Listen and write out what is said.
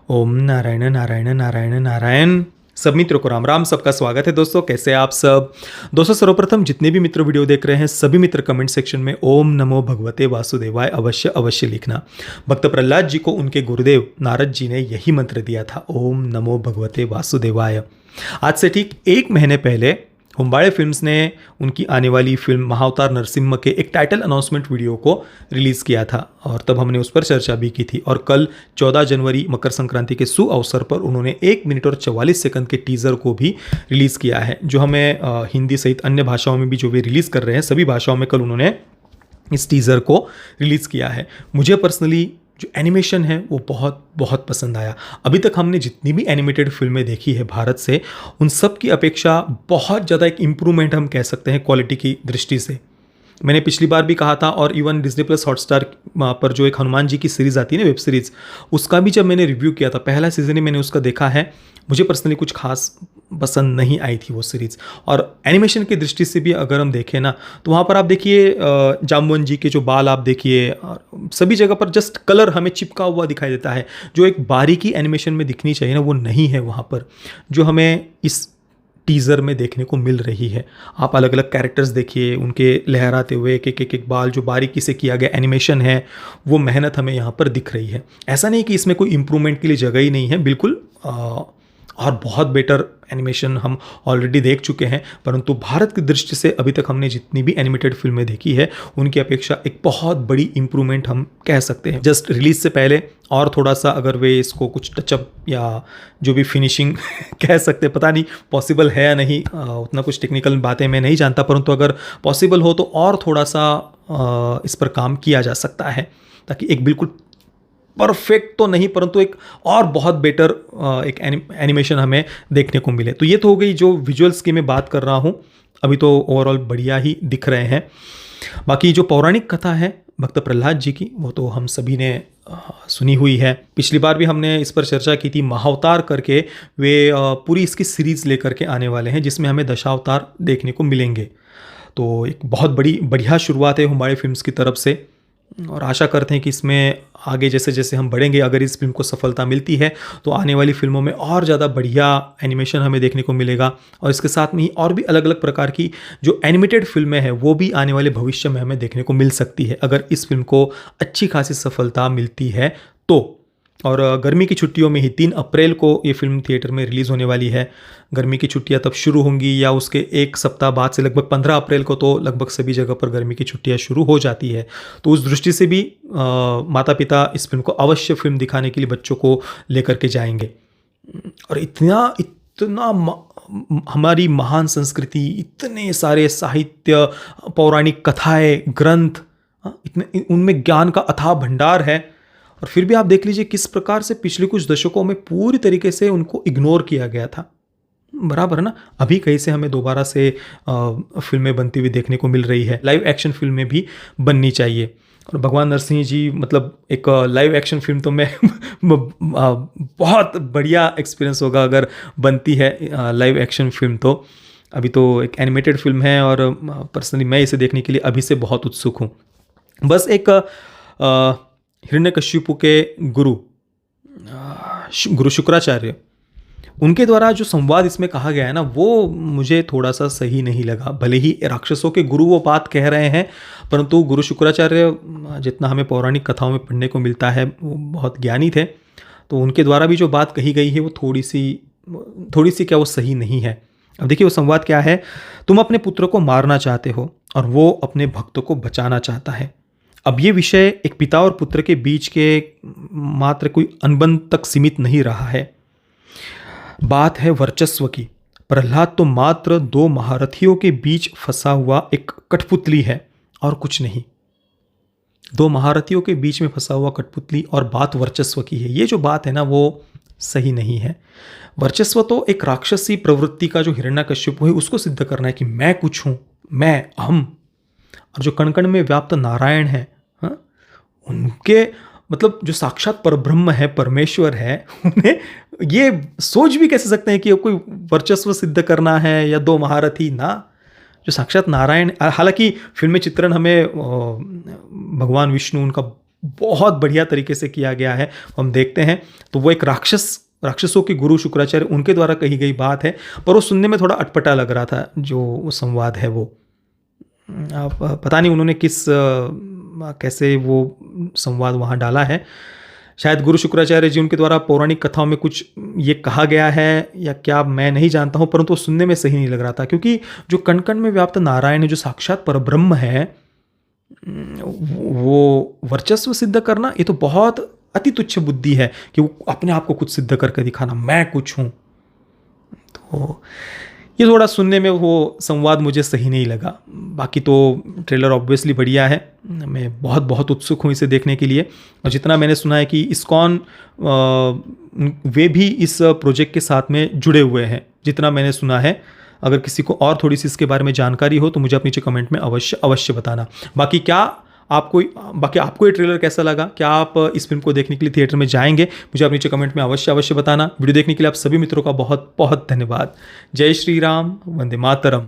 ओम नारायण नारायण नारायण नारायण। सब मित्रों को राम राम। सबका स्वागत है दोस्तों। कैसे हैं आप सब दोस्तों? सर्वप्रथम जितने भी मित्र वीडियो देख रहे हैं सभी मित्र कमेंट सेक्शन में ओम नमो भगवते वासुदेवाय अवश्य अवश्य लिखना। भक्त प्रहलाद जी को उनके गुरुदेव नारद जी ने यही मंत्र दिया था, ओम नमो भगवते वासुदेवाय। आज से ठीक 1 महीने पहले हुम्बाड़े फिल्म्स ने उनकी आने वाली फिल्म महाअवतार नरसिम्हा के एक टाइटल अनाउंसमेंट वीडियो को रिलीज़ किया था और तब हमने उस पर चर्चा भी की थी। और कल 14 जनवरी मकर संक्रांति के सुअवसर पर उन्होंने 1 मिनट और 44 सेकंड के टीज़र को भी रिलीज़ किया है, जो हमें हिंदी सहित अन्य भाषाओं में भी जो वे रिलीज़ कर रहे हैं सभी भाषाओं में कल उन्होंने इस टीज़र को रिलीज़ किया है। मुझे पर्सनली जो एनिमेशन है वो बहुत बहुत पसंद आया। अभी तक हमने जितनी भी एनिमेटेड फिल्में देखी है भारत से, उन सब की अपेक्षा बहुत ज़्यादा एक इम्प्रूवमेंट हम कह सकते हैं क्वालिटी की दृष्टि से। मैंने पिछली बार भी कहा था और इवन डिज्नी प्लस हॉटस्टार पर जो एक हनुमान जी की सीरीज़ आती है ना, वेब सीरीज़, उसका भी जब मैंने रिव्यू किया था, पहला सीज़न ही मैंने उसका देखा है, मुझे पर्सनली कुछ खास पसंद नहीं आई थी वो सीरीज़। और एनिमेशन की दृष्टि से भी अगर हम देखें ना, तो वहाँ पर आप देखिए जामवन जी के जो बाल आप देखिए, सभी जगह पर जस्ट कलर हमें चिपका हुआ दिखाई देता है। जो एक बारीकी एनिमेशन में दिखनी चाहिए ना, वो नहीं है वहाँ पर, जो हमें इस टीज़र में देखने को मिल रही है। आप अलग अलग कैरेक्टर्स देखिए, उनके लहराते हुए एक बाल, जो बारीकी से किया गया एनिमेशन है, वो मेहनत हमें यहाँ पर दिख रही है। ऐसा नहीं कि इसमें कोई इम्प्रूवमेंट के लिए जगह ही नहीं है, बिल्कुल और बहुत बेटर एनिमेशन हम ऑलरेडी देख चुके हैं। परंतु भारत की दृष्टि से अभी तक हमने जितनी भी एनिमेटेड फिल्में देखी है उनकी अपेक्षा एक बहुत बड़ी इम्प्रूवमेंट हम कह सकते हैं। जस्ट रिलीज से पहले और थोड़ा सा अगर वे इसको कुछ टचअप या जो भी फिनिशिंग कह सकते हैं, पता नहीं पॉसिबल है या नहीं, उतना कुछ टेक्निकल बातें मैं नहीं जानता, परंतु अगर पॉसिबल हो तो और थोड़ा सा इस पर काम किया जा सकता है, ताकि एक बिल्कुल परफेक्ट तो नहीं परंतु एक और बहुत बेटर एक एनिमेशन हमें देखने को मिले। तो ये तो हो गई जो विजुअल्स की मैं बात कर रहा हूँ। अभी तो ओवरऑल बढ़िया ही दिख रहे हैं। बाकी जो पौराणिक कथा है भक्त प्रहलाद जी की, वो तो हम सभी ने सुनी हुई है। पिछली बार भी हमने इस पर चर्चा की थी। महाअवतार करके वे पूरी इसकी सीरीज़ लेकर के आने वाले हैं, जिसमें हमें दशावतार देखने को मिलेंगे। तो एक बहुत बढ़िया शुरुआत है हुम्बाड़े फिल्म्स की तरफ से, और आशा करते हैं कि इसमें आगे जैसे जैसे हम बढ़ेंगे, अगर इस फिल्म को सफलता मिलती है तो आने वाली फिल्मों में और ज़्यादा बढ़िया एनिमेशन हमें देखने को मिलेगा। और इसके साथ में ही और भी अलग अलग प्रकार की जो एनिमेटेड फिल्में हैं वो भी आने वाले भविष्य में हमें देखने को मिल सकती है, अगर इस फिल्म को अच्छी खासी सफलता मिलती है तो। और गर्मी की छुट्टियों में ही 3 अप्रैल को ये फिल्म थिएटर में रिलीज़ होने वाली है। गर्मी की छुट्टियां तब शुरू होंगी या उसके 1 सप्ताह बाद से, लगभग 15 अप्रैल को तो लगभग सभी जगह पर गर्मी की छुट्टियां शुरू हो जाती है। तो उस दृष्टि से भी माता पिता इस फिल्म को अवश्य फिल्म दिखाने के लिए बच्चों को लेकर के जाएंगे। और इतना इतना हमारी महान संस्कृति, इतने सारे साहित्य, पौराणिक कथाएँ, ग्रंथ, इतने उनमें ज्ञान का अथाह भंडार है, और फिर भी आप देख लीजिए किस प्रकार से पिछले कुछ दशकों में पूरी तरीके से उनको इग्नोर किया गया था। बराबर है ना? अभी कहीं से हमें दोबारा से फिल्में बनती हुई देखने को मिल रही है। लाइव एक्शन फिल्में भी बननी चाहिए। और भगवान नरसिंह जी, मतलब एक लाइव एक्शन फिल्म तो मैं बहुत बढ़िया एक्सपीरियंस होगा अगर बनती है लाइव एक्शन फिल्म। तो अभी तो एक एनिमेटेड फिल्म है और पर्सनली मैं इसे देखने के लिए अभी से बहुत उत्सुक हूँ। बस एक हिरण्यकश्यपु के गुरु शुक्राचार्य, उनके द्वारा जो संवाद इसमें कहा गया है ना, वो मुझे थोड़ा सा सही नहीं लगा। भले ही राक्षसों के गुरु वो बात कह रहे हैं, परंतु गुरु शुक्राचार्य, जितना हमें पौराणिक कथाओं में पढ़ने को मिलता है, वो बहुत ज्ञानी थे। तो उनके द्वारा भी जो बात कही गई है वो थोड़ी सी क्या वो सही नहीं है। अब देखिए वो संवाद क्या है। तुम अपने पुत्र को मारना चाहते हो और वो अपने भक्तों को बचाना चाहता है। अब ये विषय एक पिता और पुत्र के बीच के मात्र कोई अनबन तक सीमित नहीं रहा है। बात है वर्चस्व की। प्रहलाद तो मात्र 2 महारथियों के बीच फंसा हुआ एक कठपुतली है और कुछ नहीं। 2 महारथियों के बीच में फंसा हुआ कठपुतली, और बात वर्चस्व की है। ये जो बात है ना वो सही नहीं है। वर्चस्व तो एक राक्षसी प्रवृत्ति का जो हिरण्यकश्यप है उसको सिद्ध करना है कि मैं कुछ हूँ, मैं अहम। और जो कण कण में व्याप्त नारायण है, उनके मतलब जो साक्षात परब्रह्म है, परमेश्वर है, उन्हें ये सोच भी कैसे सकते हैं कि कोई वर्चस्व सिद्ध करना है या 2 महारथी ना। जो साक्षात नारायण, हालांकि फिल्म में चित्रण हमें भगवान विष्णु, उनका बहुत बढ़िया तरीके से किया गया है। हम देखते हैं तो वो एक राक्षसों के गुरु शुक्राचार्य उनके द्वारा कही गई बात है, पर वो सुनने में थोड़ा अटपटा लग रहा था जो वो संवाद है वो। अब पता नहीं उन्होंने कैसे वो संवाद वहाँ डाला है। शायद गुरु शुक्राचार्य जी उनके द्वारा पौराणिक कथाओं में कुछ ये कहा गया है या क्या, मैं नहीं जानता हूँ, परंतु वो सुनने में सही नहीं लग रहा था, क्योंकि जो कण कण में व्याप्त नारायण है, जो साक्षात परब्रह्म है, वो वर्चस्व सिद्ध करना ये तो बहुत अति तुच्छ बुद्धि है कि वो अपने आप को कुछ सिद्ध करके दिखाना, मैं कुछ हूँ। तो ये थोड़ा सुनने में वो संवाद मुझे सही नहीं लगा। बाकी तो ट्रेलर ऑब्वियसली बढ़िया है, मैं बहुत बहुत उत्सुक हूँ इसे देखने के लिए। और जितना मैंने सुना है कि इस्कॉन वे भी इस प्रोजेक्ट के साथ में जुड़े हुए हैं, जितना मैंने सुना है। अगर किसी को और थोड़ी सी इसके बारे में जानकारी हो तो मुझे आप नीचे कमेंट में अवश्य बताना। बाकी आपको ये ट्रेलर कैसा लगा? क्या आप इस फिल्म को देखने के लिए थिएटर में जाएंगे? मुझे आप नीचे कमेंट में अवश्य बताना। वीडियो देखने के लिए आप सभी मित्रों का बहुत बहुत धन्यवाद। जय श्री राम, वंदे मातरम।